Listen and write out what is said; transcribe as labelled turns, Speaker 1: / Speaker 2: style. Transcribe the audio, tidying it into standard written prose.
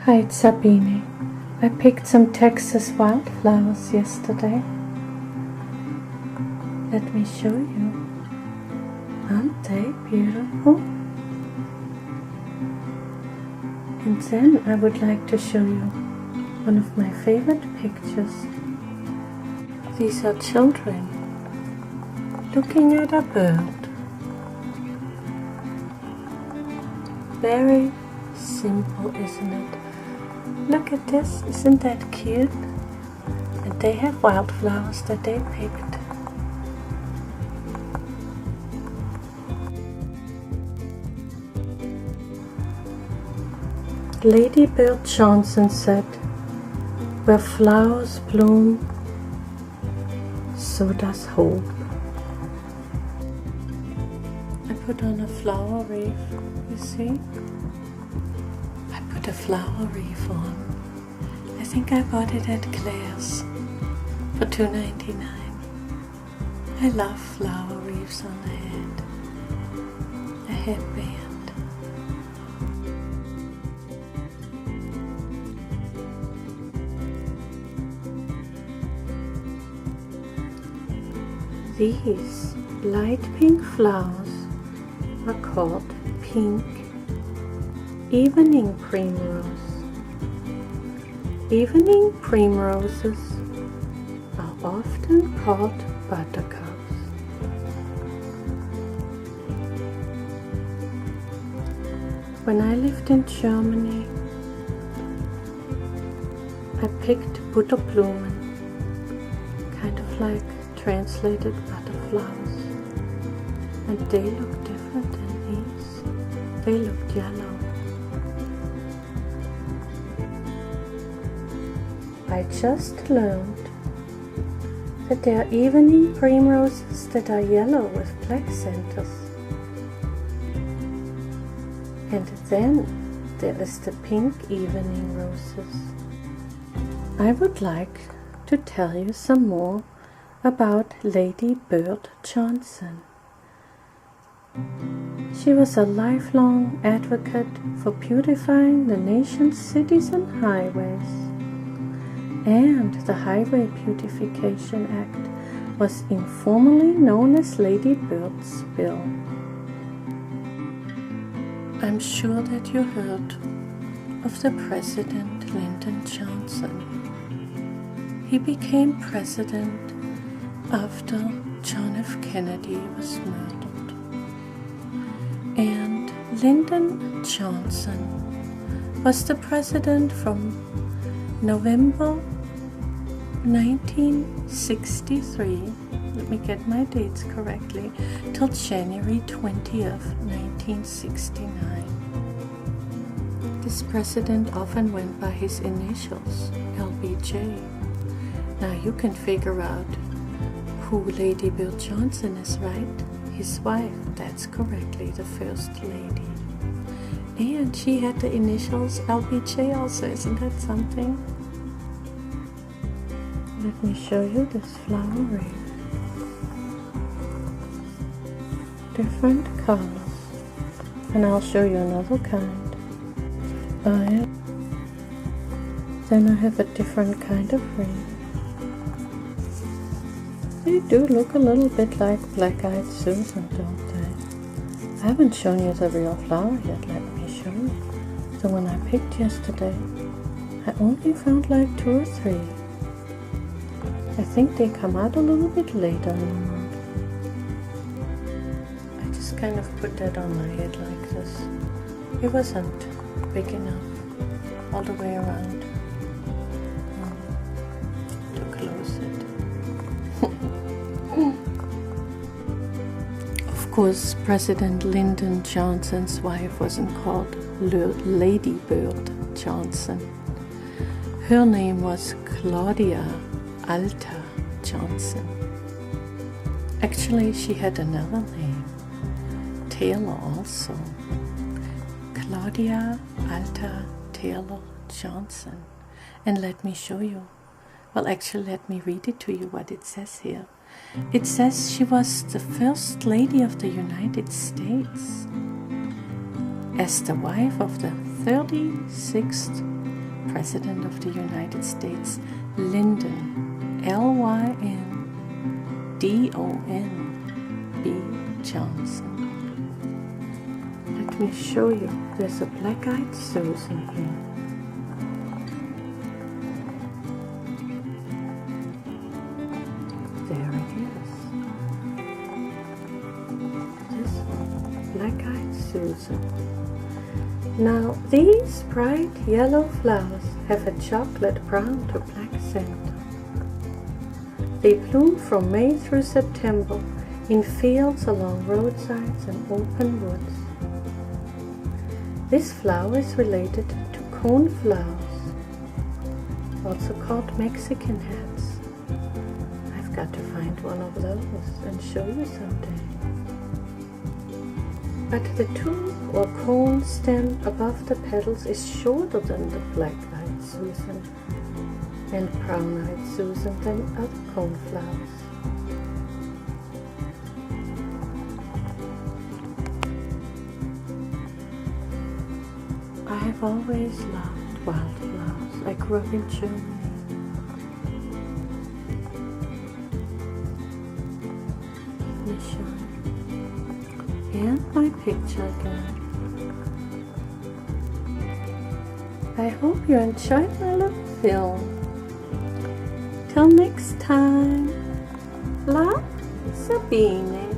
Speaker 1: Hi, it's Sabine. I picked some Texas wildflowers yesterday. Let me show you. Aren't they beautiful? And then I would like to show you one of my favorite pictures. These are children looking at a bird. Very simple, isn't it? Look at this, isn't that cute? And they have wildflowers that they picked. Lady Bird Johnson said, "Where flowers bloom, so does hope." I put on a flower wreath, you see? I put a flower wreath on. I think I bought it at Claire's for $2.99. I love flower wreaths on the head. A headband. These light pink flowers are called pink evening primrose. Evening primroses are often called buttercups. When I lived in Germany, I picked Butterblumen, kind of like translated butterflies, and they look different than these. They looked yellow. I just learned that there are evening primroses that are yellow with black centers. And then there is the pink evening roses. I would like to tell you some more about Lady Bird Johnson. She was a lifelong advocate for beautifying the nation's cities and highways, and the Highway Beautification Act was informally known as Lady Bird's Bill. I'm sure that you heard of the President Lyndon Johnson. He became president after John F. Kennedy was murdered. And Lyndon Johnson was the president from November 1963, let me get my dates correctly, till January 20th, 1969. This president often went by his initials, LBJ. Now you can figure out who Lady Bird Johnson is, right? His wife, that's correctly the first lady. And she had the initials LBJ also, isn't that something? Let me show you this flower wreath. Different colors. And I'll show you another kind. Then I have a different kind of wreath. They do look a little bit like Black-Eyed Susan, don't they? I haven't shown you the real flower yet, let me show you. The one I picked yesterday, I only found like 2 or 3. I think they come out a little bit later in the month. I just kind of put that on my head like this. It wasn't big enough all the way around to close it. Of course, President Lyndon Johnson's wife wasn't called Lady Bird Johnson. Her name was Claudia Alta Johnson. Actually, she had another name, Taylor also. Claudia Alta Taylor Johnson. And let me show you. Well, actually, let me read it to you what it says here. It says she was the First Lady of the United States as the wife of the 36th President of the United States, Lyndon, L-Y-N-D-O-N B. Johnson. Let me show you. There's a black-eyed Susan here. There it is. This one, black-eyed Susan. Now, these bright yellow flowers have a chocolate brown to black center. They bloom from May through September in fields along roadsides and open woods. This flower is related to cone flowers, also called Mexican hats. I've got to find one of those and show you someday. But the tube or cone stem above the petals is shorter than the black-eyed Susan and brown-eyed Susan than other cone flowers. I have always loved wildflowers. I grew up in Germany. And my picture again. I hope you enjoyed my little film. Till next time, love, Sabine.